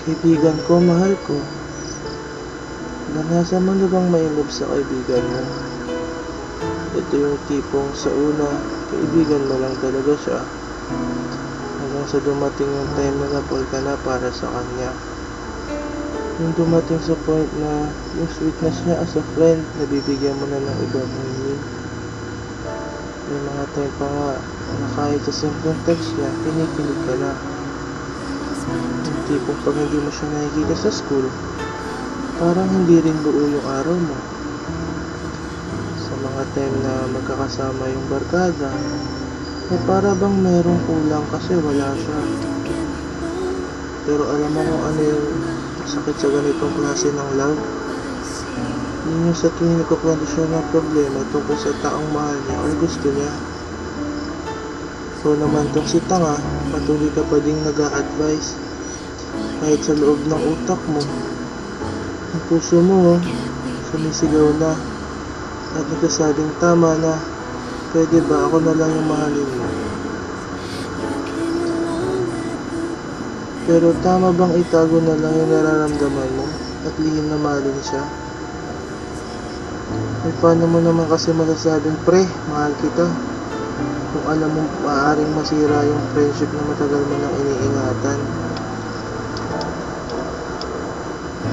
Kaibigan ko, mahal ko. Naranasan mo na bang ma-inlove sa kaibigan mo? Ito yung tipong sa una, kaibigan mo lang talaga siya. Hanggang sa dumating yung time na napol ka na para sa kanya. Yung dumating sa point na yung sweetness niya as a friend, nabibigyan mo na ng ibang meaning. May mga time pa nga na kahit sa simpleng text niya, kinikilig ka na. Yung tipong pag hindi mo siya nakikita sa school, parang hindi rin buo yung araw mo. Sa mga time na magkakasama yung barkada, para bang merong kulang kasi wala siya. Pero alam mo kung ano yung sakit sa ganitong klase ng love? Yun yung sa tuwing nagkakwento siya ng problema tungkol sa taong mahal niya o gusto niya. So naman tong si tanga, patuloy ka pa ding nag-a-advise. Kahit sa loob ng utak mo, ang puso mo sumisigaw na at nagsasabing tama na, pwede ba ako na lang yung mahalin mo? Pero tama bang itago na lang yung nararamdaman mo at lihim na mahalin siya? Ay paano mo naman kasi masasabing pre, mahal kita, kung alam mo maaaring masira yung friendship na matagal mo nang iniingatan?